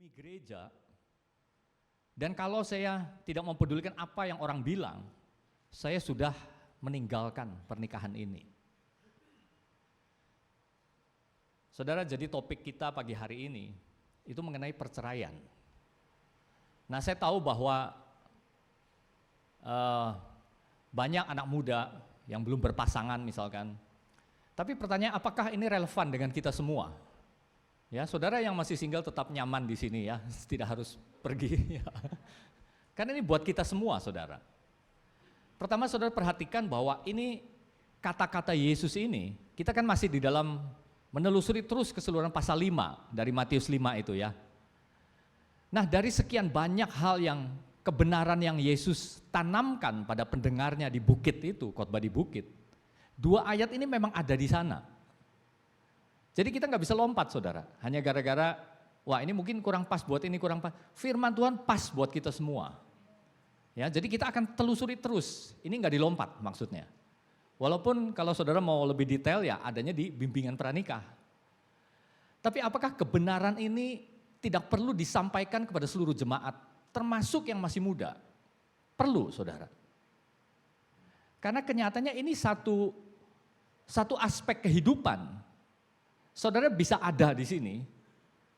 Ini gereja, dan kalau saya tidak mempedulikan apa yang orang bilang, saya sudah meninggalkan pernikahan ini. Saudara, jadi topik kita pagi hari ini itu mengenai perceraian. Nah, saya tahu bahwa banyak anak muda yang belum berpasangan misalkan. Tapi pertanyaan, apakah ini relevan dengan kita semua? Ya, saudara yang masih single tetap nyaman di sini ya, tidak harus pergi. Ya. Karena ini buat kita semua, saudara. Pertama, saudara perhatikan bahwa ini kata-kata Yesus ini, kita kan masih di dalam menelusuri terus keseluruhan pasal 5 dari Matius 5 itu ya. Nah, dari sekian banyak hal yang kebenaran yang Yesus tanamkan pada pendengarnya di bukit itu, khotbah di bukit, 2 ayat ini memang ada di sana. Jadi kita nggak bisa lompat, saudara, hanya gara-gara, wah ini mungkin kurang pas buat ini, kurang pas. Firman Tuhan pas buat kita semua. Ya, jadi kita akan telusuri terus, ini nggak dilompat maksudnya. Walaupun kalau saudara mau lebih detail ya adanya di bimbingan pranikah. Tapi apakah kebenaran ini tidak perlu disampaikan kepada seluruh jemaat, termasuk yang masih muda? Perlu, saudara. Karena kenyataannya ini satu aspek kehidupan. Saudara bisa ada di sini,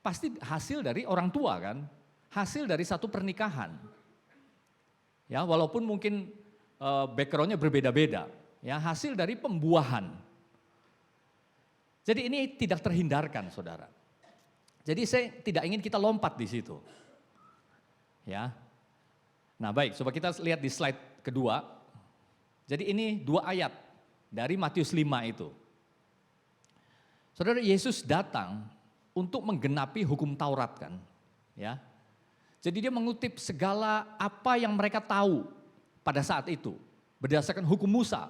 pasti hasil dari orang tua kan, hasil dari satu pernikahan. Ya, walaupun mungkin backgroundnya berbeda-beda, ya hasil dari pembuahan. Jadi ini tidak terhindarkan, saudara. Jadi saya tidak ingin kita lompat di situ. Ya. Nah baik, coba kita lihat di slide kedua. Jadi ini 2 ayat dari Matius 5 itu. Saudara, Yesus datang untuk menggenapi hukum Taurat kan, ya. Jadi dia mengutip segala apa yang mereka tahu pada saat itu, berdasarkan hukum Musa,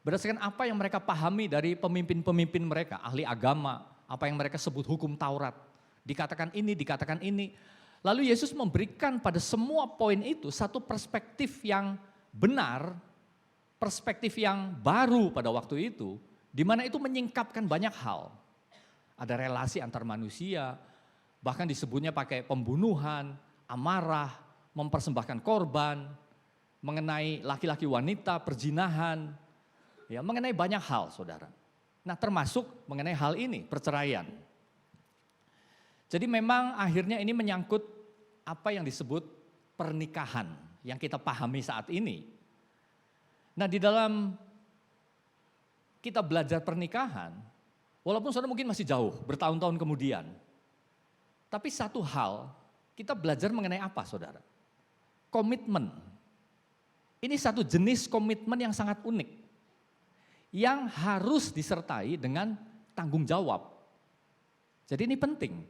berdasarkan apa yang mereka pahami dari pemimpin-pemimpin mereka, ahli agama, apa yang mereka sebut hukum Taurat. Dikatakan ini. Lalu Yesus memberikan pada semua poin itu satu perspektif yang benar, perspektif yang baru pada waktu itu, di mana itu menyingkapkan banyak hal. Ada relasi antar manusia, bahkan disebutnya pakai pembunuhan, amarah, mempersembahkan korban, mengenai laki-laki wanita, perzinahan, ya, mengenai banyak hal, saudara. Nah, termasuk mengenai hal ini, perceraian. Jadi memang akhirnya ini menyangkut apa yang disebut pernikahan yang kita pahami saat ini. Nah, di dalam kita belajar pernikahan, walaupun saudara mungkin masih jauh, bertahun-tahun kemudian. Tapi satu hal, kita belajar mengenai apa, saudara? Komitmen. Ini satu jenis komitmen yang sangat unik. Yang harus disertai dengan tanggung jawab. Jadi ini penting.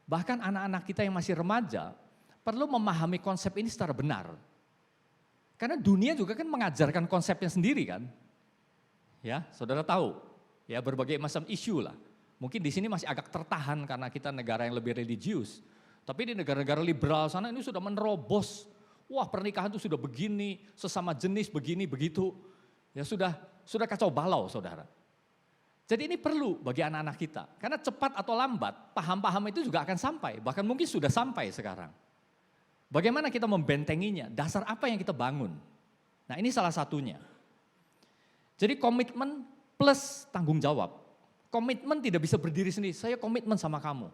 Bahkan anak-anak kita yang masih remaja, perlu memahami konsep ini secara benar. Karena dunia juga kan mengajarkan konsepnya sendiri kan. Ya, saudara tahu, ya berbagai macam isu lah. Mungkin di sini masih agak tertahan karena kita negara yang lebih religius. Tapi di negara-negara liberal sana ini sudah menerobos. Wah, pernikahan itu sudah begini, sesama jenis begini, begitu. Ya sudah kacau balau, saudara. Jadi ini perlu bagi anak-anak kita. Karena cepat atau lambat, paham-paham itu juga akan sampai. Bahkan mungkin sudah sampai sekarang. Bagaimana kita membentenginya? Dasar apa yang kita bangun? Nah, ini salah satunya. Jadi komitmen plus tanggung jawab. Komitmen tidak bisa berdiri sendiri, saya komitmen sama kamu.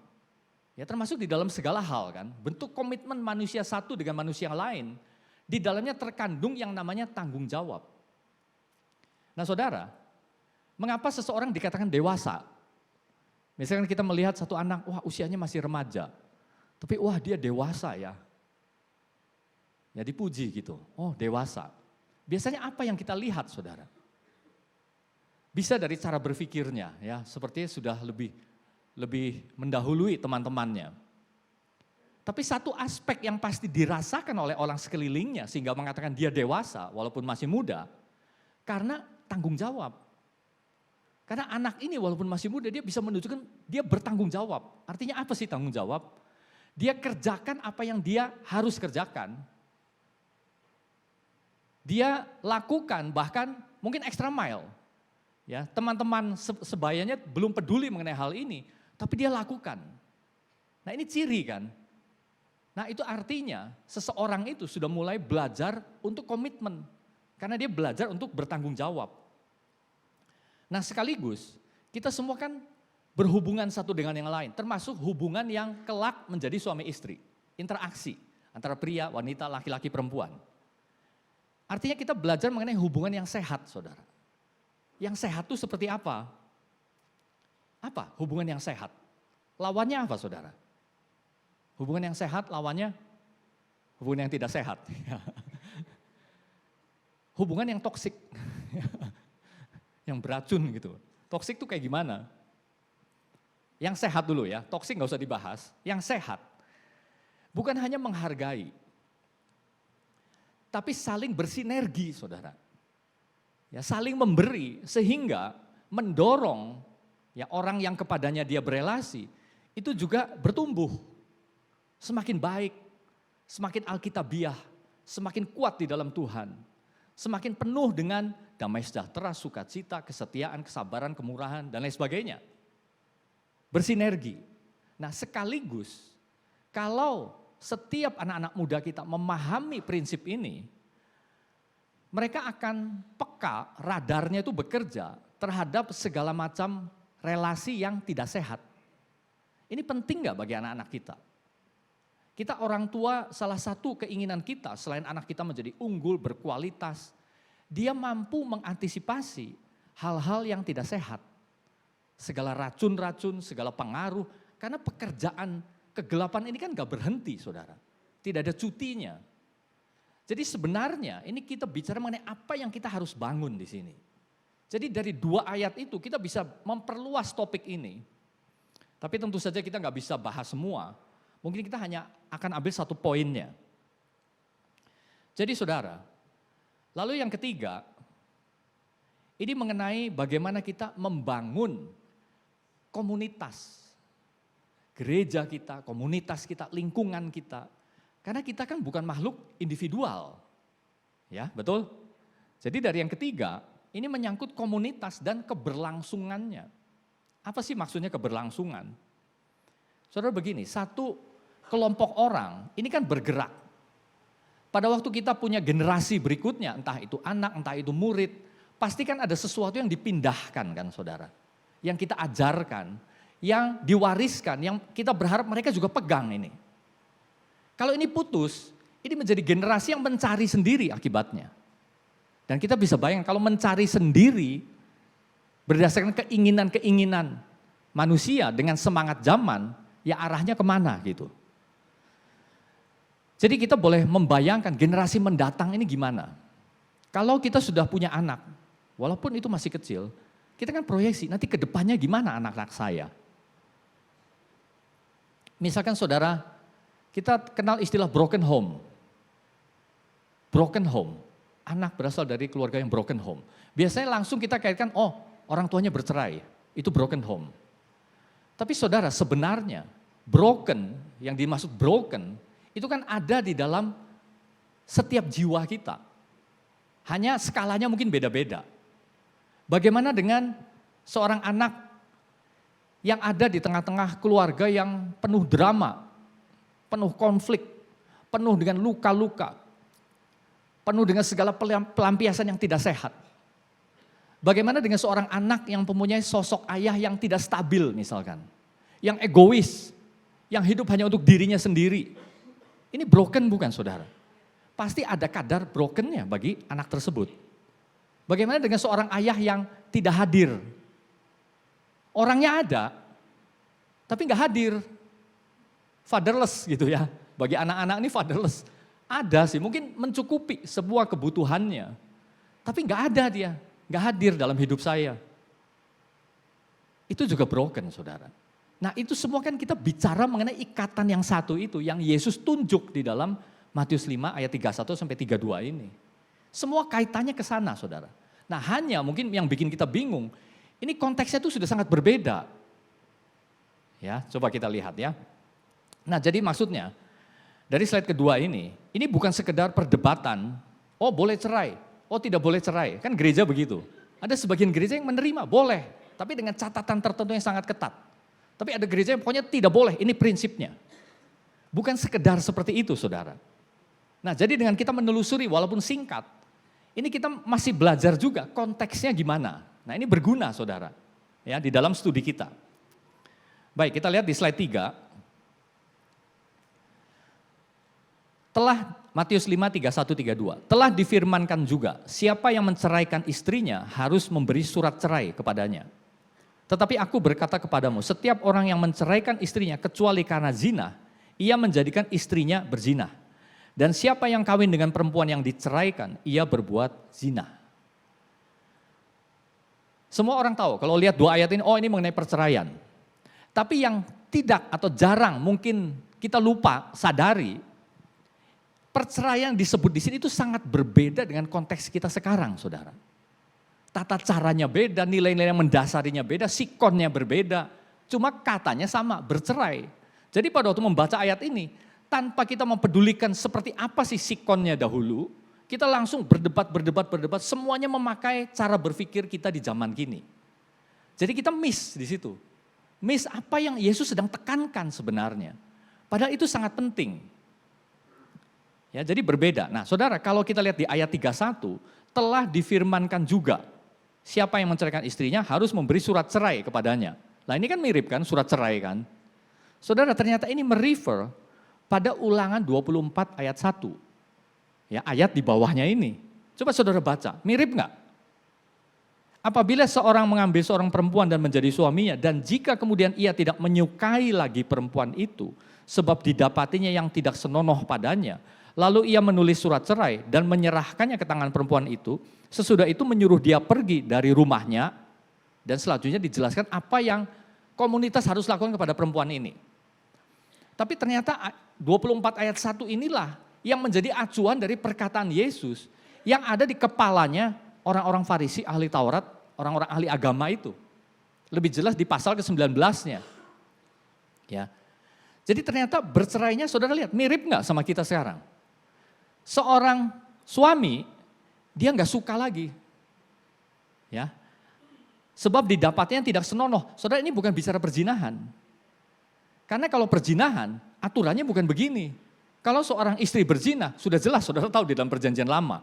Ya termasuk di dalam segala hal kan. Bentuk komitmen manusia satu dengan manusia yang lain, di dalamnya terkandung yang namanya tanggung jawab. Nah, saudara, mengapa seseorang dikatakan dewasa? Misalkan kita melihat satu anak, wah usianya masih remaja. Tapi wah dia dewasa ya. Ya dipuji gitu, oh dewasa. Biasanya apa yang kita lihat, saudara? Bisa dari cara berpikirnya, ya sepertinya sudah lebih mendahului teman-temannya. Tapi satu aspek yang pasti dirasakan oleh orang sekelilingnya sehingga mengatakan dia dewasa walaupun masih muda, karena tanggung jawab. Karena anak ini walaupun masih muda dia bisa menunjukkan dia bertanggung jawab. Artinya apa sih tanggung jawab? Dia kerjakan apa yang dia harus kerjakan. Dia lakukan bahkan mungkin extra mile. Ya, teman-teman sebayanya belum peduli mengenai hal ini, tapi dia lakukan. Nah ini ciri kan, Nah itu artinya seseorang itu sudah mulai belajar untuk komitmen. Karena dia belajar untuk bertanggung jawab. Nah sekaligus kita semua kan berhubungan satu dengan yang lain. Termasuk hubungan yang kelak menjadi suami istri. Interaksi antara pria, wanita, laki-laki, perempuan. Artinya kita belajar mengenai hubungan yang sehat, saudara. Yang sehat itu seperti apa? Apa hubungan yang sehat? Lawannya apa, saudara? Hubungan yang sehat lawannya hubungan yang tidak sehat. Hubungan yang toksik. Yang beracun gitu. Toksik itu kayak gimana? Yang sehat dulu ya, toksik gak usah dibahas. Yang sehat, bukan hanya menghargai, tapi saling bersinergi, saudara. Ya, saling memberi sehingga mendorong ya orang yang kepadanya dia berelasi itu juga bertumbuh. Semakin baik, semakin alkitabiah, semakin kuat di dalam Tuhan. Semakin penuh dengan damai sejahtera, sukacita, kesetiaan, kesabaran, kemurahan, dan lain sebagainya. Bersinergi. Nah sekaligus, kalau setiap anak-anak muda kita memahami prinsip ini, mereka akan peka, radarnya itu bekerja terhadap segala macam relasi yang tidak sehat. Ini penting gak bagi anak-anak kita? Kita orang tua, salah satu keinginan kita selain anak kita menjadi unggul, berkualitas, dia mampu mengantisipasi hal-hal yang tidak sehat. Segala racun-racun, segala pengaruh, karena pekerjaan kegelapan ini kan gak berhenti, saudara. Tidak ada cutinya. Jadi sebenarnya ini kita bicara mengenai apa yang kita harus bangun di sini. Jadi dari 2 ayat itu kita bisa memperluas topik ini. Tapi tentu saja kita gak bisa bahas semua. Mungkin kita hanya akan ambil satu poinnya. Jadi saudara, lalu yang ketiga, ini mengenai bagaimana kita membangun komunitas. Gereja kita, komunitas kita, lingkungan kita. Karena kita kan bukan makhluk individual. Ya, betul? Jadi dari yang ketiga, ini menyangkut komunitas dan keberlangsungannya. Apa sih maksudnya keberlangsungan? Saudara begini, satu kelompok orang ini kan bergerak. Pada waktu kita punya generasi berikutnya, entah itu anak, entah itu murid, pasti kan ada sesuatu yang dipindahkan kan saudara. Yang kita ajarkan, yang diwariskan, yang kita berharap mereka juga pegang ini. Kalau ini putus, ini menjadi generasi yang mencari sendiri akibatnya. Dan kita bisa bayangkan kalau mencari sendiri, berdasarkan keinginan-keinginan manusia dengan semangat zaman, ya arahnya kemana gitu. Jadi kita boleh membayangkan generasi mendatang ini gimana. Kalau kita sudah punya anak, walaupun itu masih kecil, kita kan proyeksi nanti ke depannya gimana anak-anak saya. Misalkan saudara, kita kenal istilah broken home. Broken home, anak berasal dari keluarga yang broken home. Biasanya langsung kita kaitkan, oh orang tuanya bercerai, itu broken home. Tapi saudara sebenarnya broken, yang dimaksud broken, itu kan ada di dalam setiap jiwa kita. Hanya skalanya mungkin beda-beda. Bagaimana dengan seorang anak yang ada di tengah-tengah keluarga yang penuh drama, penuh konflik, penuh dengan luka-luka, penuh dengan segala pelampiasan yang tidak sehat. Bagaimana dengan seorang anak yang mempunyai sosok ayah yang tidak stabil misalkan, yang egois, yang hidup hanya untuk dirinya sendiri. Ini broken bukan saudara? Pasti ada kadar brokennya bagi anak tersebut. Bagaimana dengan seorang ayah yang tidak hadir? Orangnya ada, tapi nggak hadir. Fatherless gitu ya. Bagi anak-anak ini fatherless. Ada sih, mungkin mencukupi sebuah kebutuhannya. Tapi nggak ada dia, nggak hadir dalam hidup saya. Itu juga broken saudara. Nah itu semua kan kita bicara mengenai ikatan yang satu itu, yang Yesus tunjuk di dalam Matius 5 ayat 31 sampai 32 ini. Semua kaitannya ke sana saudara. Nah hanya mungkin yang bikin kita bingung, ini konteksnya itu sudah sangat berbeda. Ya, coba kita lihat ya. Nah jadi maksudnya, dari slide kedua ini bukan sekedar perdebatan, oh boleh cerai, oh tidak boleh cerai. Kan gereja begitu. Ada sebagian gereja yang menerima, boleh, tapi dengan catatan tertentu yang sangat ketat. Tapi ada gereja yang pokoknya tidak boleh, ini prinsipnya. Bukan sekedar seperti itu, saudara. Nah, jadi dengan kita menelusuri walaupun singkat, ini kita masih belajar juga konteksnya gimana. Nah, ini berguna, saudara, ya, di dalam studi kita. Baik, kita lihat di slide 3. Matius 5, 31, 32. Telah difirmankan juga, siapa yang menceraikan istrinya harus memberi surat cerai kepadanya. Tetapi aku berkata kepadamu, setiap orang yang menceraikan istrinya kecuali karena zina, ia menjadikan istrinya berzina. Dan siapa yang kawin dengan perempuan yang diceraikan, ia berbuat zina. Semua orang tahu, kalau lihat 2 ayat ini, oh ini mengenai perceraian. Tapi yang tidak atau jarang mungkin kita lupa sadari, perceraian disebut di sini itu sangat berbeda dengan konteks kita sekarang, saudara. Tata caranya beda, nilai-nilai yang mendasarinya beda, sikonnya berbeda. Cuma katanya sama, bercerai. Jadi pada waktu membaca ayat ini, tanpa kita mempedulikan seperti apa sih sikonnya dahulu, kita langsung berdebat, semuanya memakai cara berpikir kita di zaman kini. Jadi kita miss di situ. Miss apa yang Yesus sedang tekankan sebenarnya. Padahal itu sangat penting. Ya, jadi berbeda. Nah, saudara, kalau kita lihat di ayat 31, telah difirmankan juga, siapa yang menceraikan istrinya harus memberi surat cerai kepadanya. Nah, ini kan mirip kan, surat cerai kan. Saudara, ternyata ini merefer pada Ulangan 24 ayat 1. Ya, ayat di bawahnya ini. Coba saudara baca, mirip enggak? Apabila seorang mengambil seorang perempuan dan menjadi suaminya, dan jika kemudian ia tidak menyukai lagi perempuan itu, sebab didapatinya yang tidak senonoh padanya, lalu ia menulis surat cerai dan menyerahkannya ke tangan perempuan itu, sesudah itu menyuruh dia pergi dari rumahnya, dan selanjutnya dijelaskan apa yang komunitas harus lakukan kepada perempuan ini. Tapi ternyata 24 ayat 1 inilah yang menjadi acuan dari perkataan Yesus yang ada di kepalanya orang-orang Farisi, ahli Taurat, orang-orang ahli agama itu. Lebih jelas di pasal ke-19-nya. Ya. Jadi ternyata bercerainya saudara lihat mirip nggak sama kita sekarang? Seorang suami, dia nggak suka lagi. Ya. Sebab didapatnya tidak senonoh. Saudara, ini bukan bicara perzinahan. Karena kalau perzinahan, aturannya bukan begini. Kalau seorang istri berzina, sudah jelas saudara tahu di dalam perjanjian lama.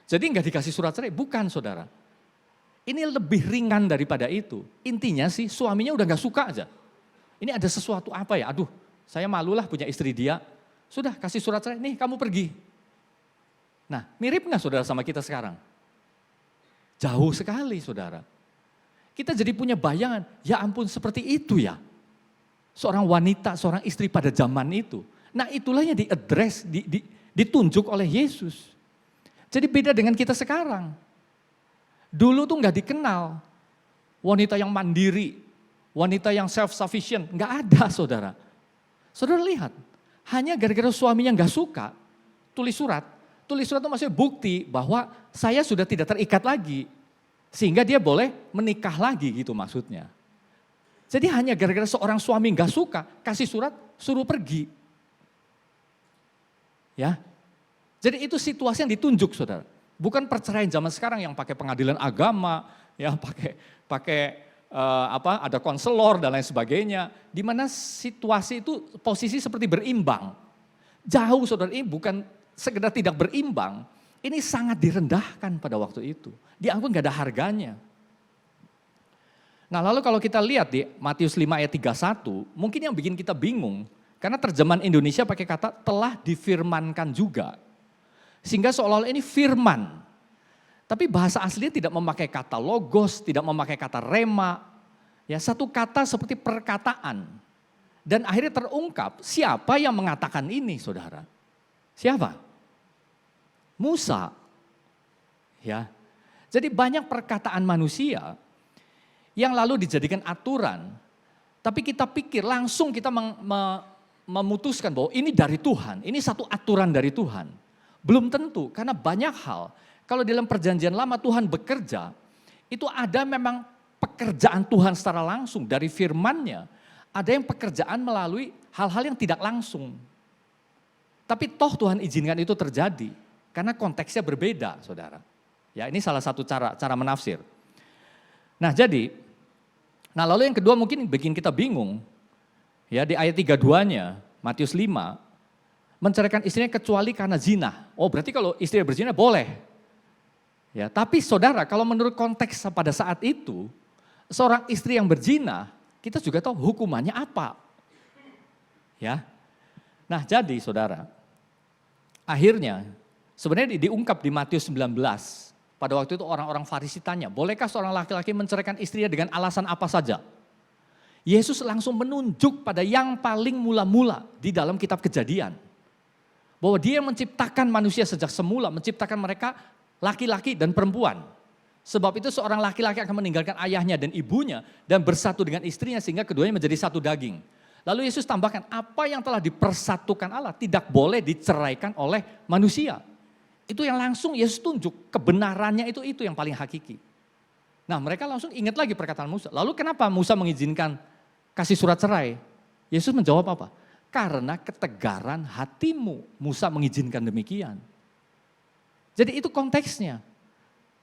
Jadi nggak dikasih surat cerai, bukan saudara. Ini lebih ringan daripada itu. Intinya sih suaminya udah nggak suka aja. Ini ada sesuatu apa ya, aduh saya malulah punya istri dia. Sudah kasih surat cerai, nih kamu pergi. Nah, mirip nggak saudara sama kita sekarang? Jauh sekali saudara. Kita jadi punya bayangan, ya ampun seperti itu ya. Seorang wanita, seorang istri pada zaman itu. Nah itulah yang diadres, ditunjuk oleh Yesus. Jadi beda dengan kita sekarang. Dulu tuh nggak dikenal wanita yang mandiri, wanita yang self-sufficient. Nggak ada saudara. Saudara lihat, hanya gara-gara suaminya nggak suka, tulis surat. Tulis surat itu maksudnya bukti bahwa saya sudah tidak terikat lagi. Sehingga dia boleh menikah lagi gitu maksudnya. Jadi hanya gara-gara seorang suami nggak suka, kasih surat, suruh pergi. Ya, jadi itu situasi yang ditunjuk saudara. Bukan perceraian zaman sekarang yang pakai pengadilan agama, ya pakai ada konselor dan lain sebagainya. Di mana situasi itu posisi seperti berimbang. Jauh saudara, ini bukan sekedar tidak berimbang, ini sangat direndahkan pada waktu itu. Dianggap nggak ada harganya. Nah lalu kalau kita lihat di Matius 5 ayat 31, mungkin yang bikin kita bingung, karena terjemahan Indonesia pakai kata telah difirmankan juga. Sehingga seolah-olah ini firman. Tapi bahasa aslinya tidak memakai kata logos, tidak memakai kata rema. Ya, satu kata seperti perkataan. Dan akhirnya terungkap siapa yang mengatakan ini saudara. Siapa? Musa. Ya. Jadi banyak perkataan manusia yang lalu dijadikan aturan. Tapi kita pikir langsung kita memutuskan bahwa ini dari Tuhan, ini satu aturan dari Tuhan. Belum tentu, karena banyak hal. Kalau dalam perjanjian lama Tuhan bekerja, itu ada memang pekerjaan Tuhan secara langsung dari firman-Nya. Ada yang pekerjaan melalui hal-hal yang tidak langsung. Tapi toh Tuhan izinkan itu terjadi, karena konteksnya berbeda saudara. Ya ini salah satu cara menafsir. Nah lalu yang kedua mungkin bikin kita bingung. Ya di ayat 32-nya, Matius 5, menceraikan istrinya kecuali karena zina. Oh berarti kalau istri berzina boleh. Ya, tapi saudara kalau menurut konteks pada saat itu, seorang istri yang berzina, kita juga tahu hukumannya apa. Ya. Nah jadi saudara, akhirnya sebenarnya diungkap di Matius 19. Pada waktu itu orang-orang Farisi tanya, bolehkah seorang laki-laki menceraikan istrinya dengan alasan apa saja? Yesus langsung menunjuk pada yang paling mula-mula di dalam kitab Kejadian. Bahwa dia menciptakan manusia sejak semula, menciptakan mereka laki-laki dan perempuan. Sebab itu seorang laki-laki akan meninggalkan ayahnya dan ibunya dan bersatu dengan istrinya sehingga keduanya menjadi satu daging. Lalu Yesus tambahkan, apa yang telah dipersatukan Allah tidak boleh diceraikan oleh manusia. Itu yang langsung Yesus tunjuk, kebenarannya itu yang paling hakiki. Nah mereka langsung ingat lagi perkataan Musa. Lalu kenapa Musa mengizinkan kasih surat cerai? Yesus menjawab apa? Karena ketegaran hatimu Musa mengizinkan demikian. Jadi itu konteksnya.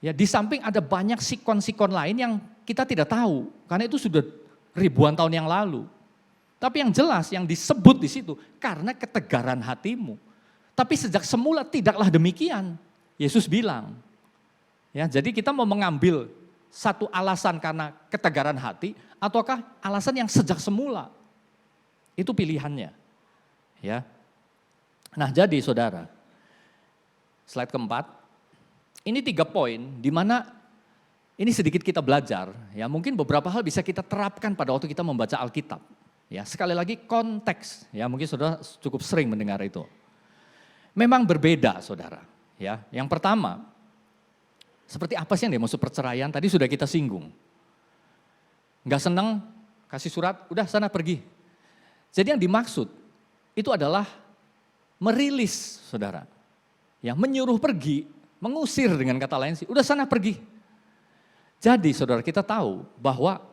Ya, di samping ada banyak sikon-sikon lain yang kita tidak tahu. Karena itu sudah ribuan tahun yang lalu. Tapi yang jelas yang disebut di situ karena ketegaran hatimu. Tapi sejak semula tidaklah demikian. Yesus bilang. Ya, jadi kita mau mengambil satu alasan karena ketegaran hati ataukah alasan yang sejak semula. Itu pilihannya. Ya. Nah, jadi saudara, slide keempat. Ini 3 poin di mana ini sedikit kita belajar, ya. Mungkin beberapa hal bisa kita terapkan pada waktu kita membaca Alkitab. Ya, sekali lagi konteks, ya. Mungkin saudara cukup sering mendengar itu. Memang berbeda, saudara. Ya, yang pertama, seperti apa sih yang dimaksud perceraian? Tadi sudah kita singgung. Enggak senang, kasih surat, udah sana pergi. Jadi yang dimaksud itu adalah merilis, saudara. Ya, menyuruh pergi, mengusir dengan kata lain sih, udah sana pergi. Jadi saudara kita tahu bahwa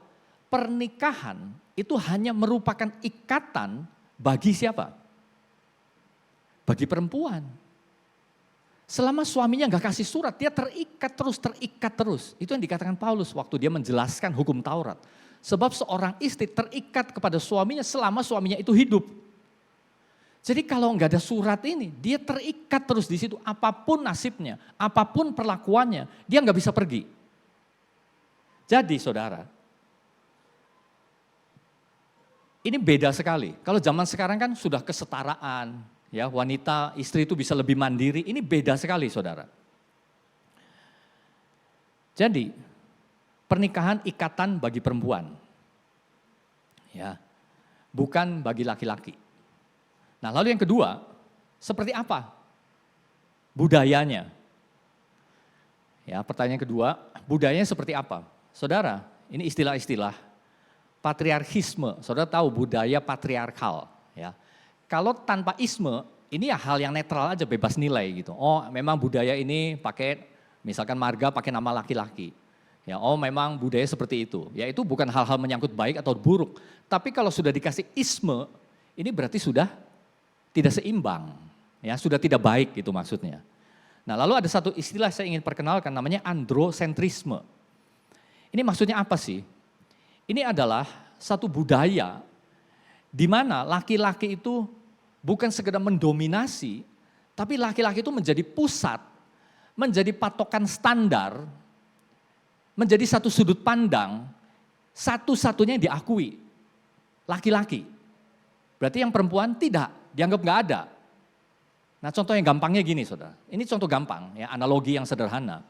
pernikahan itu hanya merupakan ikatan bagi siapa? Bagi perempuan. Selama suaminya nggak kasih surat, dia terikat terus. Itu yang dikatakan Paulus waktu dia menjelaskan hukum Taurat. Sebab seorang istri terikat kepada suaminya selama suaminya itu hidup. Jadi kalau nggak ada surat ini, dia terikat terus di situ. Apapun nasibnya, apapun perlakuannya, dia nggak bisa pergi. Jadi saudara, ini beda sekali. Kalau zaman sekarang kan sudah kesetaraan, ya wanita istri itu bisa lebih mandiri. Ini beda sekali saudara. Jadi pernikahan ikatan bagi perempuan, ya, bukan bagi laki-laki. Nah lalu yang kedua, seperti apa budayanya? Ya, pertanyaan kedua, budayanya seperti apa? Saudara, ini istilah-istilah patriarkisme. Saudara tahu budaya patriarkal, ya. Kalau tanpa isme, ini ya hal yang netral aja, bebas nilai gitu. Oh, memang budaya ini pakai misalkan marga pakai nama laki-laki. Ya, oh memang budaya seperti itu. Ya itu bukan hal-hal menyangkut baik atau buruk. Tapi kalau sudah dikasih isme, ini berarti sudah tidak seimbang. Ya, sudah tidak baik gitu maksudnya. Nah lalu ada satu istilah saya ingin perkenalkan namanya androsentrisme. Ini maksudnya apa sih? Ini adalah satu budaya di mana laki-laki itu bukan sekedar mendominasi, tapi laki-laki itu menjadi pusat, menjadi patokan standar, menjadi satu sudut pandang, satu-satunya yang diakui, laki-laki. Berarti yang perempuan tidak, dianggap nggak ada. Nah contoh yang gampangnya gini saudara, ini contoh gampang, ya analogi yang sederhana.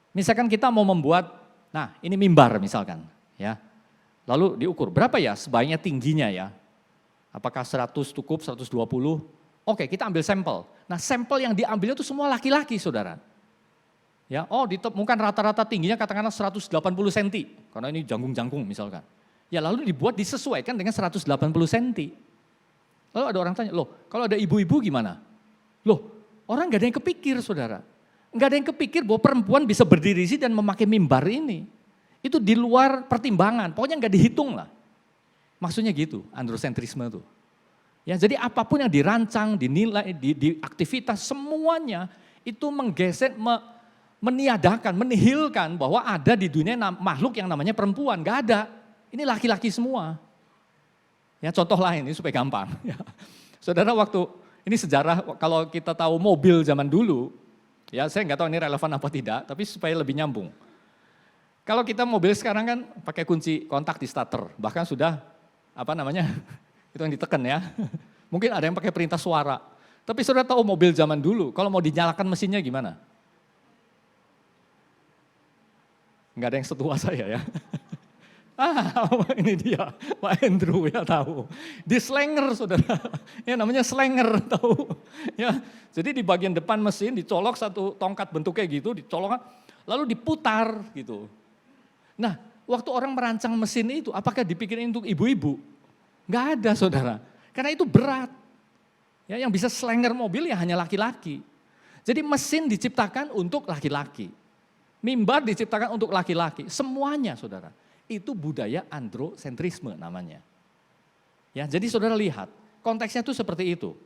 Misalkan kita mau membuat, nah ini mimbar misalkan, ya. Lalu diukur, berapa ya sebaiknya tingginya ya? Apakah 100 cukup, 120? Oke kita ambil sampel. Nah sampel yang diambil itu semua laki-laki saudara. Ya, oh ditemukan rata-rata tingginya katakanlah 180 cm, karena ini jangkung-jangkung misalkan. Ya lalu dibuat disesuaikan dengan 180 cm. Lalu ada orang tanya, loh kalau ada ibu-ibu gimana? Loh orang gak ada yang kepikir saudara. Gak ada yang kepikir bahwa perempuan bisa berdiri dan memakai mimbar ini. Itu di luar pertimbangan, pokoknya gak dihitung lah. Maksudnya gitu, androsentrisme itu. Ya, jadi apapun yang dirancang, dinilai, di aktivitas semuanya itu menggeser, meniadakan, menihilkan bahwa ada di dunia makhluk yang namanya perempuan. Gak ada, ini laki-laki semua. Ya contoh lain, ini supaya gampang. Ya. Saudara waktu Ini sejarah kalau kita tahu mobil zaman dulu, ya saya nggak tahu ini relevan apa tidak, tapi supaya lebih nyambung. Kalau kita mobil sekarang kan pakai kunci kontak di starter, bahkan sudah itu yang ditekan ya. Mungkin ada yang pakai perintah suara. Tapi saudara tahu mobil zaman dulu, kalau mau dinyalakan mesinnya gimana? Nggak ada yang setua saya ya. Ini dia, Pak Andrew ya tahu. Di slenger saudara, ya namanya slenger tahu. Ya, jadi di bagian depan mesin dicolok satu tongkat bentuknya gitu, dicolok lalu diputar gitu. Nah, waktu orang merancang mesin itu, apakah dipikirin untuk ibu-ibu? Nggak ada saudara, karena itu berat. Ya, yang bisa slenger mobil ya hanya laki-laki. Jadi mesin diciptakan untuk laki-laki. Mimbar diciptakan untuk laki-laki, semuanya saudara. Itu budaya androsentrisme namanya. Ya, jadi saudara lihat, konteksnya itu seperti itu.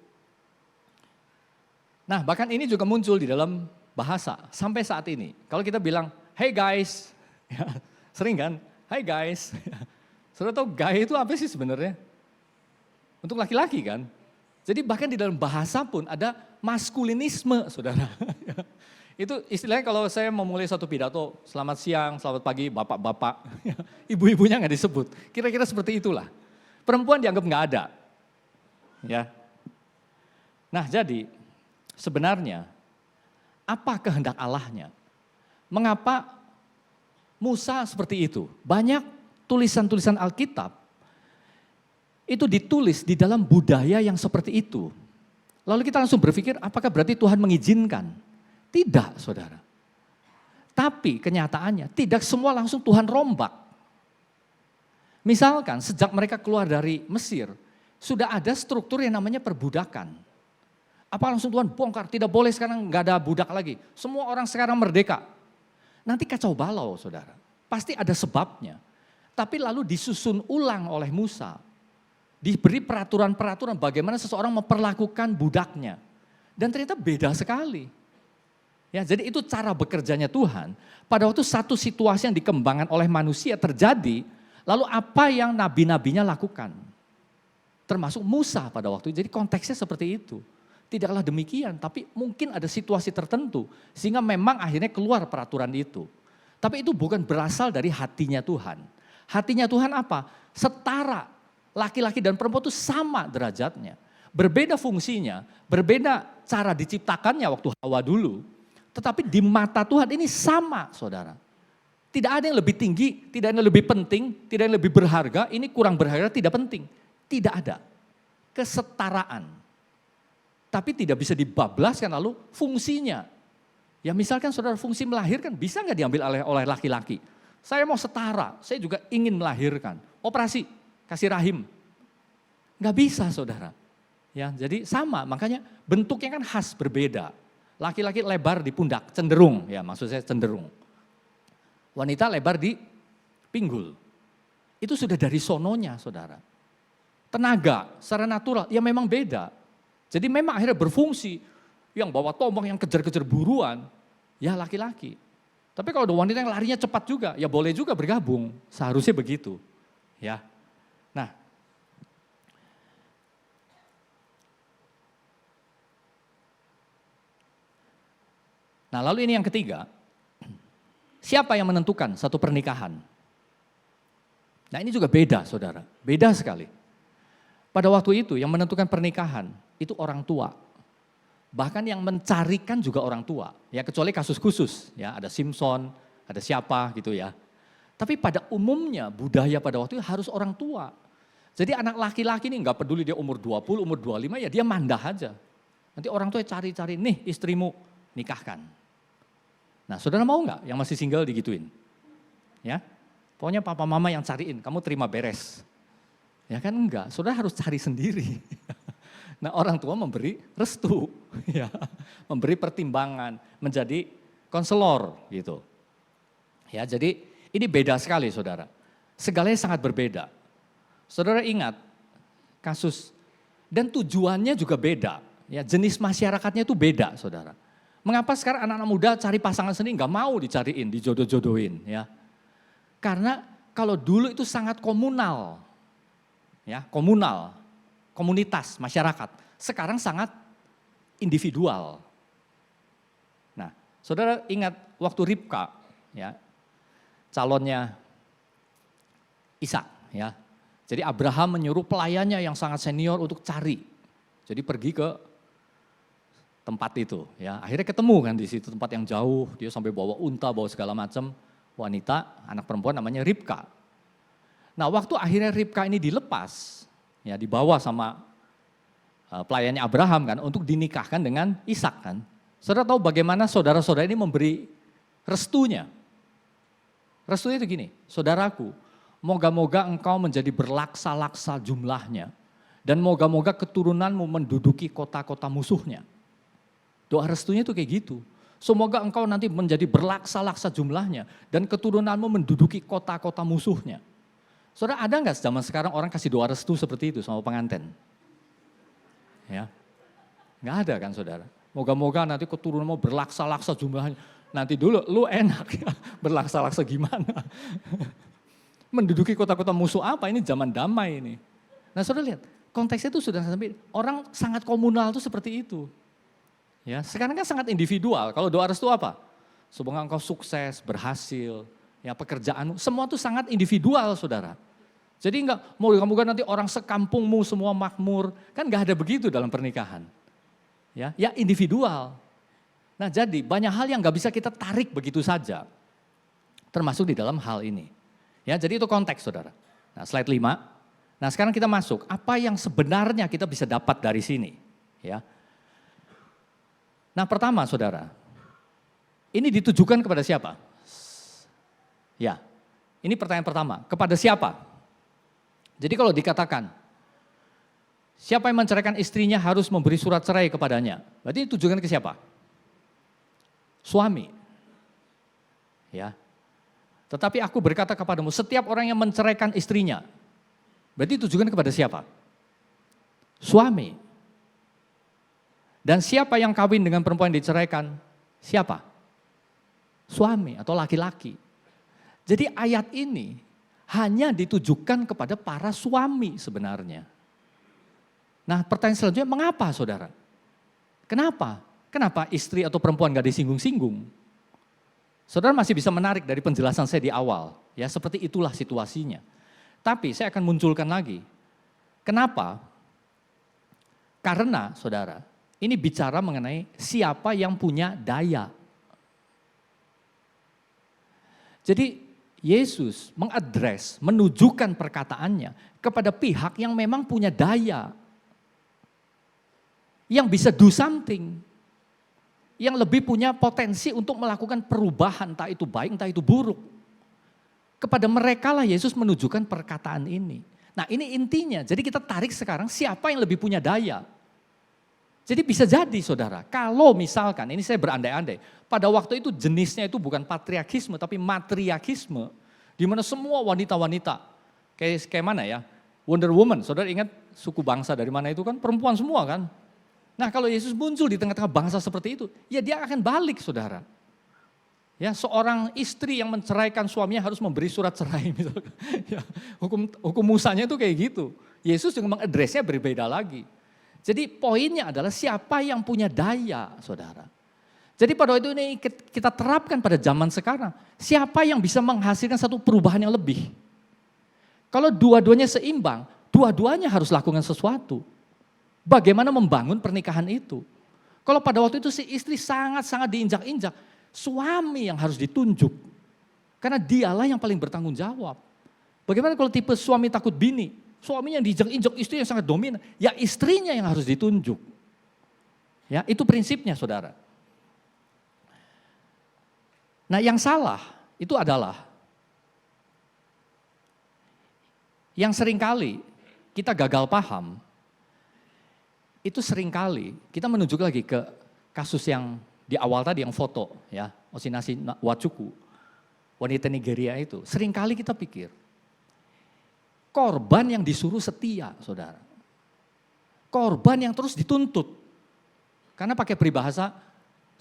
Nah, bahkan ini juga muncul di dalam bahasa sampai saat ini. Kalau kita bilang, hey guys, ya, sering kan, hey guys. Saudara tahu guy itu apa sih sebenarnya? Untuk laki-laki kan. Jadi bahkan di dalam bahasa pun ada maskulinisme, saudara. Itu istilahnya kalau saya memulai satu pidato, selamat siang, selamat pagi, bapak-bapak, ibu-ibunya nggak disebut. Kira-kira seperti itulah. Perempuan dianggap nggak ada. Ya. Nah jadi sebenarnya apa kehendak Allahnya? Mengapa Musa seperti itu? Banyak tulisan-tulisan Alkitab itu ditulis di dalam budaya yang seperti itu. Lalu kita langsung berpikir apakah berarti Tuhan mengizinkan? Tidak, saudara. Tapi kenyataannya tidak semua langsung Tuhan rombak. Misalkan sejak mereka keluar dari Mesir, sudah ada struktur yang namanya perbudakan. Apa langsung Tuhan bongkar, tidak boleh sekarang nggak ada budak lagi. Semua orang sekarang merdeka. Nanti kacau balau, saudara. Pasti ada sebabnya. Tapi lalu disusun ulang oleh Musa. Diberi peraturan-peraturan bagaimana seseorang memperlakukan budaknya. Dan ternyata beda sekali. Ya, jadi itu cara bekerjanya Tuhan. Pada waktu satu situasi yang dikembangkan oleh manusia terjadi, lalu apa yang nabi-nabinya lakukan? Termasuk Musa pada waktu itu, jadi konteksnya seperti itu. Tidaklah demikian, tapi mungkin ada situasi tertentu, sehingga memang akhirnya keluar peraturan itu. Tapi itu bukan berasal dari hatinya Tuhan. Hatinya Tuhan apa? Setara, laki-laki dan perempuan itu sama derajatnya. Berbeda fungsinya, berbeda cara diciptakannya waktu Hawa dulu. Tetapi di mata Tuhan ini sama, saudara. Tidak ada yang lebih tinggi, tidak ada yang lebih penting, tidak ada yang lebih berharga, ini kurang berharga, tidak penting. Tidak ada. Kesetaraan. Tapi tidak bisa dibablaskan lalu fungsinya. Ya misalkan saudara fungsi melahirkan bisa nggak diambil oleh laki-laki? Saya mau setara, saya juga ingin melahirkan. Operasi, kasih rahim. Nggak bisa saudara. Ya, jadi sama, makanya bentuknya kan khas berbeda. Laki-laki lebar di pundak, cenderung, ya maksud saya cenderung. Wanita lebar di pinggul. Itu sudah dari sononya saudara. Tenaga secara natural, ya memang beda. Jadi memang akhirnya berfungsi, yang bawa tombak, yang kejar-kejar buruan, ya laki-laki. Tapi kalau ada wanita yang larinya cepat juga, ya boleh juga bergabung, seharusnya begitu. Ya. Nah lalu ini yang ketiga, siapa yang menentukan satu pernikahan? Nah ini juga beda saudara, beda sekali. Pada waktu itu yang menentukan pernikahan itu orang tua. Bahkan yang mencarikan juga orang tua, ya kecuali kasus khusus, ya ada Simpson, ada siapa gitu ya. Tapi pada umumnya budaya pada waktu itu harus orang tua. Jadi anak laki-laki ini nggak peduli dia umur 20, umur 25 ya dia mandah aja. Nanti orang tua cari-cari, nih istrimu nikahkan. Nah saudara mau nggak yang masih single digituin? Ya, pokoknya papa mama yang cariin, kamu terima beres. Ya kan enggak, saudara harus cari sendiri. Nah orang tua memberi restu, ya, memberi pertimbangan, menjadi konselor gitu. Ya jadi ini beda sekali saudara, segalanya sangat berbeda. Saudara ingat kasus dan tujuannya juga beda, ya jenis masyarakatnya itu beda saudara. Mengapa sekarang anak-anak muda cari pasangan sendiri nggak mau dicariin, dijodoh-jodohin ya? Karena kalau dulu itu sangat komunal, ya komunal, komunitas masyarakat. Sekarang sangat individual. Nah, saudara ingat waktu Ribka, ya, calonnya Ishak, ya. Jadi Abraham menyuruh pelayannya yang sangat senior untuk cari. Jadi pergi ke tempat itu, ya. Akhirnya ketemu kan di situ, tempat yang jauh, dia sampai bawa unta, bawa segala macam, wanita, anak perempuan namanya Ribka. Nah, waktu akhirnya Ribka ini dilepas, ya, dibawa sama pelayannya Abraham kan untuk dinikahkan dengan Ishak kan. Saudara tahu bagaimana saudara-saudara ini memberi restunya? Restunya itu gini, saudaraku, moga-moga engkau menjadi berlaksa-laksa jumlahnya dan moga-moga keturunanmu menduduki kota-kota musuhnya. Doa restunya itu kayak gitu. Semoga engkau nanti menjadi berlaksa-laksa jumlahnya dan keturunanmu menduduki kota-kota musuhnya. Saudara, ada nggak zaman sekarang orang kasih doa restu seperti itu sama pengantin? Ya, nggak ada kan saudara. Moga-moga nanti keturunanmu berlaksa-laksa jumlahnya. Nanti dulu lu enak ya, berlaksa-laksa gimana? Menduduki kota-kota musuh apa? Ini zaman damai ini. Nah saudara lihat, konteksnya itu sudah sampai orang sangat komunal itu seperti itu. Ya, sekarang kan sangat individual. Kalau doa restu apa? Semoga engkau sukses, berhasil, ya pekerjaanmu, semua itu sangat individual saudara. Jadi enggak, moga-moga nanti orang sekampungmu semua makmur, kan enggak ada begitu dalam pernikahan. Ya individual. Nah jadi banyak hal yang enggak bisa kita tarik begitu saja, termasuk di dalam hal ini. Ya jadi itu konteks saudara. Nah slide 5, nah sekarang kita masuk, apa yang sebenarnya kita bisa dapat dari sini. Ya. Nah pertama saudara, ini ditujukan kepada siapa? Ya, ini pertanyaan pertama, kepada siapa? Jadi kalau dikatakan, siapa yang menceraikan istrinya harus memberi surat cerai kepadanya. Berarti ditujukan ke siapa? Suami. Ya. Tetapi aku berkata kepadamu, setiap orang yang menceraikan istrinya, berarti ditujukan kepada siapa? Suami. Dan siapa yang kawin dengan perempuan yang diceraikan? Siapa? Suami atau laki-laki. Jadi ayat ini hanya ditujukan kepada para suami sebenarnya. Nah pertanyaan selanjutnya, mengapa saudara? Kenapa? Kenapa istri atau perempuan gak disinggung-singgung? Saudara masih bisa menarik dari penjelasan saya di awal. Ya seperti itulah situasinya. Tapi saya akan munculkan lagi. Kenapa? Karena saudara, ini bicara mengenai siapa yang punya daya. Jadi Yesus mengadres, menunjukkan perkataannya kepada pihak yang memang punya daya. Yang bisa do something. Yang lebih punya potensi untuk melakukan perubahan, entah itu baik, entah itu buruk. Kepada mereka lah Yesus menunjukkan perkataan ini. Nah ini intinya, jadi kita tarik sekarang siapa yang lebih punya daya. Jadi bisa jadi saudara, kalau misalkan, ini saya berandai-andai, pada waktu itu jenisnya itu bukan patriarkisme tapi matriarkisme, di mana semua wanita-wanita, kayak mana ya, Wonder Woman, saudara ingat suku bangsa dari mana itu kan, perempuan semua kan. Nah kalau Yesus muncul di tengah-tengah bangsa seperti itu, ya dia akan balik saudara. Ya seorang istri yang menceraikan suaminya harus memberi surat cerai misalkan. Ya, hukum Musanya itu kayak gitu. Yesus juga mengadresnya berbeda lagi. Jadi poinnya adalah siapa yang punya daya, saudara. Jadi pada waktu ini kita terapkan pada zaman sekarang. Siapa yang bisa menghasilkan satu perubahan yang lebih. Kalau dua-duanya seimbang, dua-duanya harus lakukan sesuatu. Bagaimana membangun pernikahan itu. Kalau pada waktu itu si istri sangat-sangat diinjak-injak, suami yang harus ditunjuk. Karena dialah yang paling bertanggung jawab. Bagaimana kalau tipe suami takut bini? Suaminya yang diinjak-injak, istri yang sangat dominan, ya istrinya yang harus ditunjuk. Ya, itu prinsipnya saudara. Nah yang salah itu adalah, yang seringkali kita gagal paham, itu seringkali kita menunjuk lagi ke kasus yang di awal tadi yang foto, ya, Osinachi Nwachukwu, wanita Nigeria itu. Seringkali kita pikir, korban yang disuruh setia, saudara. Korban yang terus dituntut. Karena pakai peribahasa,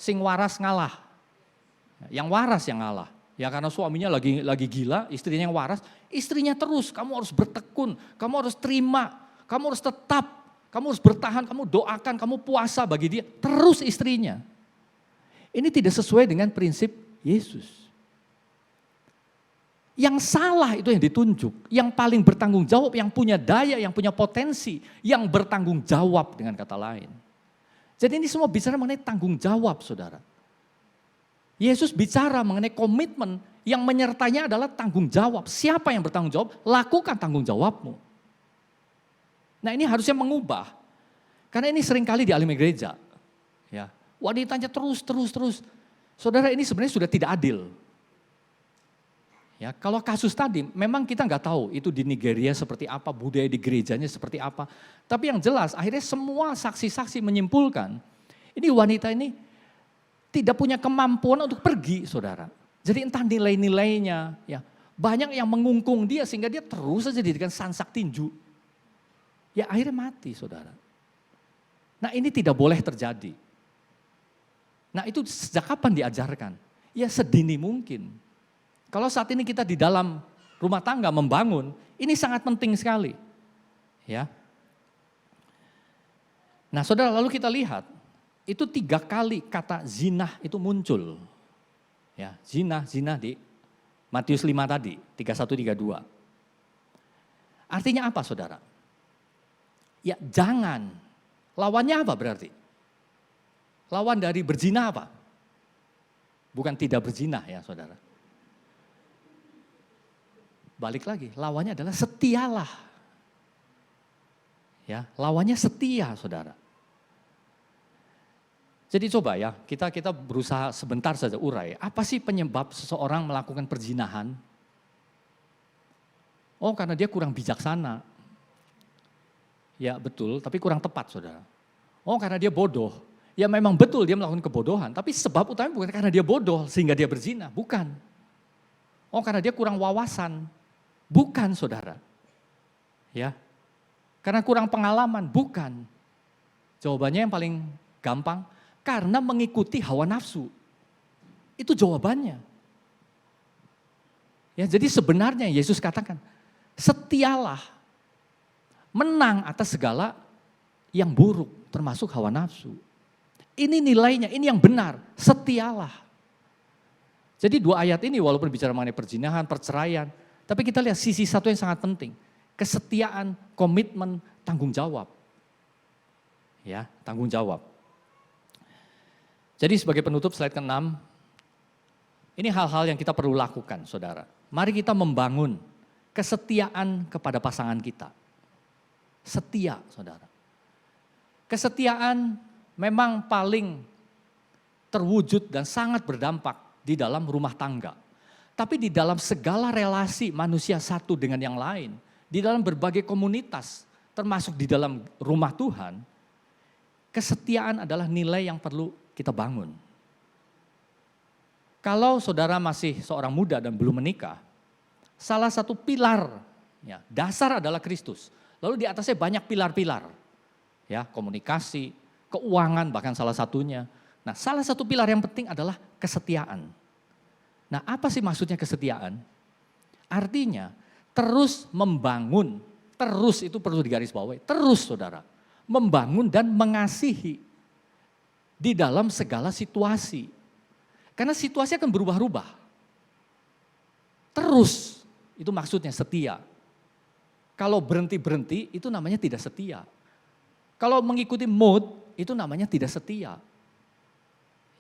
sing waras ngalah. Yang waras yang ngalah. Ya karena suaminya lagi gila, istrinya yang waras. Istrinya terus, kamu harus bertekun, kamu harus terima, kamu harus tetap. Kamu harus bertahan, kamu doakan, kamu puasa bagi dia. Terus istrinya. Ini tidak sesuai dengan prinsip Yesus. Yang salah itu yang ditunjuk, yang paling bertanggung jawab, yang punya daya, yang punya potensi, yang bertanggung jawab dengan kata lain. Jadi ini semua bicara mengenai tanggung jawab, saudara. Yesus bicara mengenai komitmen, yang menyertanya adalah tanggung jawab. Siapa yang bertanggung jawab? Lakukan tanggung jawabmu. Nah ini harusnya mengubah, karena ini seringkali dialami gereja. Ya, wanitanya terus. Saudara, ini sebenarnya sudah tidak adil. Ya, kalau kasus tadi memang kita nggak tahu itu di Nigeria seperti apa, budaya di gerejanya seperti apa. Tapi yang jelas akhirnya semua saksi-saksi menyimpulkan ini wanita ini tidak punya kemampuan untuk pergi, saudara. Jadi entah nilai-nilainya, ya banyak yang mengungkung dia sehingga dia terus saja dijadikan sansak tinju. Ya akhirnya mati, saudara. Nah ini tidak boleh terjadi. Nah itu sejak kapan diajarkan? Ya sedini mungkin. Kalau saat ini kita di dalam rumah tangga membangun, ini sangat penting sekali. Ya. Nah saudara, lalu kita lihat, itu 3 kali kata zina itu muncul. Ya, zina di Matius 5 tadi, 31, 32. Artinya apa saudara? Ya jangan. Lawannya apa berarti? Lawan dari berzina apa? Bukan tidak berzina ya saudara. Balik lagi, lawannya adalah setialah. Ya, lawannya setia, saudara. Jadi coba ya, kita berusaha sebentar saja urai. Apa sih penyebab seseorang melakukan perzinahan? Oh, karena dia kurang bijaksana. Ya betul, tapi kurang tepat, saudara. Oh, karena dia bodoh. Ya memang betul dia melakukan kebodohan, tapi sebab utamanya bukan karena dia bodoh sehingga dia berzina, bukan. Oh, karena dia kurang wawasan. Bukan, saudara. Ya. Karena kurang pengalaman, bukan. Jawabannya yang paling gampang, karena mengikuti hawa nafsu. Itu jawabannya. Ya, jadi sebenarnya Yesus katakan, setialah, menang atas segala yang buruk, termasuk hawa nafsu. Ini nilainya, ini yang benar, setialah. Jadi 2 ayat ini walaupun bicara mengenai perzinahan, perceraian, tapi kita lihat sisi satu yang sangat penting. Kesetiaan, komitmen, tanggung jawab. Ya, tanggung jawab. Jadi sebagai penutup slide ke-6, ini hal-hal yang kita perlu lakukan, saudara. Mari kita membangun kesetiaan kepada pasangan kita. Setia, saudara. Kesetiaan memang paling terwujud dan sangat berdampak di dalam rumah tangga. Tapi di dalam segala relasi manusia satu dengan yang lain, di dalam berbagai komunitas, termasuk di dalam rumah Tuhan, kesetiaan adalah nilai yang perlu kita bangun. Kalau saudara masih seorang muda dan belum menikah, salah satu pilar, ya, dasar adalah Kristus. Lalu di atasnya banyak pilar-pilar, ya, komunikasi, keuangan bahkan salah satunya. Nah, salah satu pilar yang penting adalah kesetiaan. Nah, apa sih maksudnya kesetiaan? Artinya terus membangun, terus itu perlu digarisbawahi, terus saudara, membangun dan mengasihi di dalam segala situasi. Karena situasi akan berubah-ubah. Terus, itu maksudnya setia. Kalau berhenti-berhenti, itu namanya tidak setia. Kalau mengikuti mood, itu namanya tidak setia.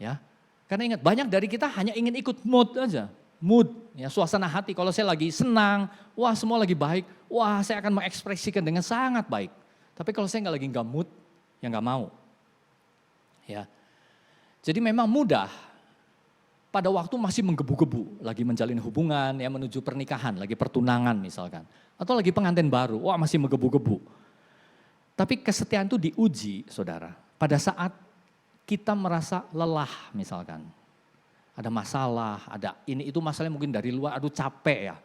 Ya. Karena ingat, banyak dari kita hanya ingin ikut mood aja. Mood, ya, suasana hati. Kalau saya lagi senang, wah semua lagi baik, wah saya akan mengekspresikan dengan sangat baik. Tapi kalau saya nggak mood, ya nggak mau. Ya. Jadi memang mudah pada waktu masih menggebu-gebu, lagi menjalin hubungan, ya menuju pernikahan, lagi pertunangan misalkan. Atau lagi pengantin baru, wah masih menggebu-gebu. Tapi kesetiaan itu diuji, saudara, pada saat kita merasa lelah misalkan. Ada masalah, ada ini itu masalahnya mungkin dari luar, aduh capek ya.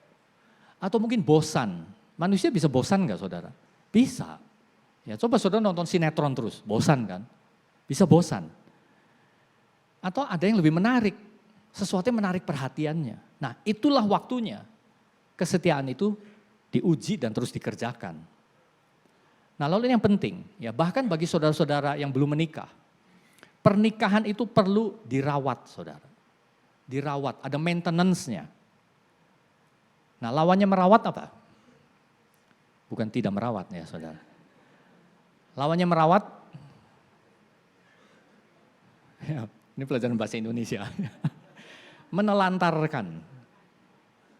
Atau mungkin bosan. Manusia bisa bosan gak saudara? Bisa. Ya coba saudara nonton sinetron terus, bosan kan? Bisa bosan. Atau ada yang lebih menarik, sesuatu yang menarik perhatiannya. Nah itulah waktunya kesetiaan itu diuji dan terus dikerjakan. Nah lalu ini yang penting, ya bahkan bagi saudara-saudara yang belum menikah, pernikahan itu perlu dirawat saudara. Dirawat, ada maintenance-nya. Nah lawannya merawat apa? Bukan tidak merawat ya saudara. Lawannya merawat, ya, ini pelajaran bahasa Indonesia. Menelantarkan.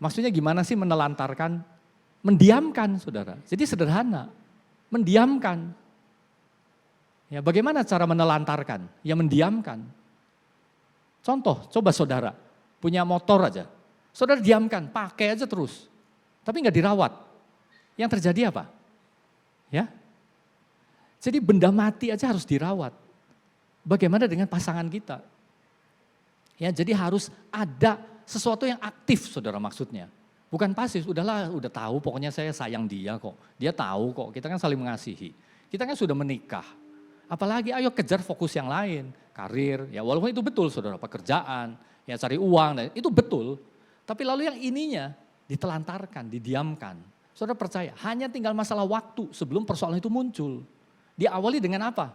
Maksudnya gimana sih menelantarkan? Mendiamkan saudara. Jadi sederhana, mendiamkan. Ya, bagaimana cara menelantarkan? Ya mendiamkan. Contoh, coba saudara punya motor aja. Saudara diamkan, pakai aja terus. Tapi nggak dirawat. Yang terjadi apa? Ya. Jadi benda mati aja harus dirawat. Bagaimana dengan pasangan kita? Ya, jadi harus ada sesuatu yang aktif saudara maksudnya. Bukan pasif, udahlah udah tahu pokoknya saya sayang dia kok. Dia tahu kok, kita kan saling mengasihi. Kita kan sudah menikah. Apalagi ayo kejar fokus yang lain, karir, ya walaupun itu betul saudara, pekerjaan, ya cari uang, itu betul. Tapi lalu yang ininya ditelantarkan, didiamkan. Saudara percaya, hanya tinggal masalah waktu sebelum persoalan itu muncul. Diawali dengan apa?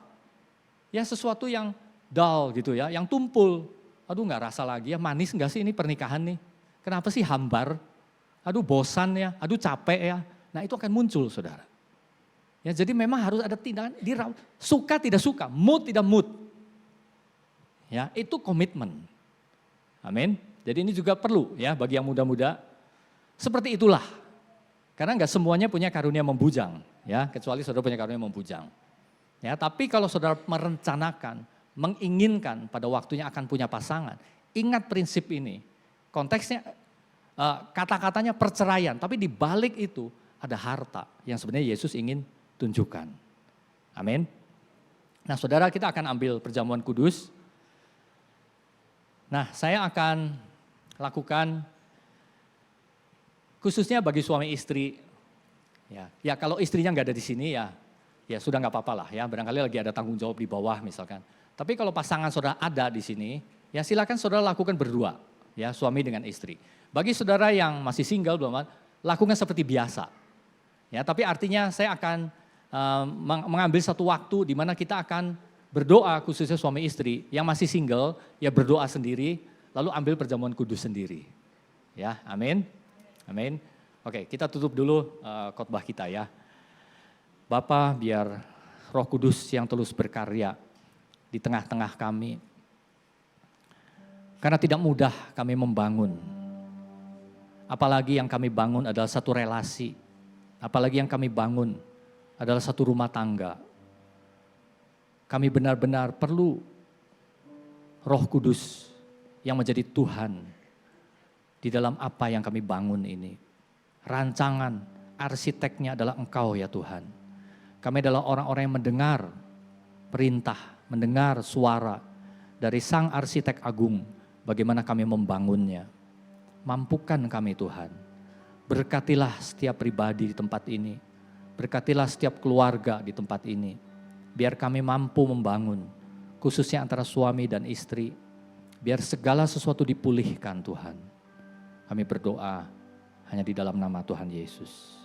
Ya sesuatu yang dull gitu ya, yang tumpul. Aduh gak rasa lagi ya, manis gak sih ini pernikahan nih? Kenapa sih hambar? Aduh bosan ya, aduh capek ya. Nah itu akan muncul saudara. Ya, jadi memang harus ada tindakan, suka tidak suka, mood tidak mood. Ya, itu komitmen. Amin. Jadi ini juga perlu ya bagi yang muda-muda. Seperti itulah. Karena enggak semuanya punya karunia membujang, ya, kecuali saudara punya karunia membujang. Ya, tapi kalau saudara merencanakan, menginginkan pada waktunya akan punya pasangan, ingat prinsip ini. Konteksnya kata-katanya perceraian, tapi di balik itu ada harta yang sebenarnya Yesus ingin tunjukkan. Amin. Nah saudara, kita akan ambil perjamuan kudus. Nah saya akan lakukan khususnya bagi suami istri. Ya kalau istrinya nggak ada di sini ya sudah nggak apa-apa lah ya. Barangkali lagi ada tanggung jawab di bawah misalkan. Tapi kalau pasangan saudara ada di sini, ya silakan saudara lakukan berdua. Ya suami dengan istri. Bagi saudara yang masih single belum, lakukan seperti biasa. Ya tapi artinya saya akan mengambil satu waktu di mana kita akan berdoa khususnya suami istri yang masih single ya berdoa sendiri lalu ambil perjamuan kudus sendiri. Ya, amin. Amin. Oke, kita tutup dulu khotbah kita ya. Bapa, biar Roh Kudus yang terus berkarya di tengah-tengah kami. Karena tidak mudah kami membangun. Apalagi yang kami bangun adalah satu relasi. Apalagi yang kami bangun adalah satu rumah tangga. Kami benar-benar perlu Roh Kudus yang menjadi Tuhan di dalam apa yang kami bangun ini. Rancangan, arsiteknya adalah Engkau ya Tuhan. Kami adalah orang-orang yang mendengar perintah, mendengar suara dari Sang Arsitek Agung, bagaimana kami membangunnya. Mampukan kami Tuhan. Berkatilah setiap pribadi di tempat ini. Berkatilah setiap keluarga di tempat ini. Biar kami mampu membangun, khususnya antara suami dan istri. Biar segala sesuatu dipulihkan Tuhan. Kami berdoa hanya di dalam nama Tuhan Yesus.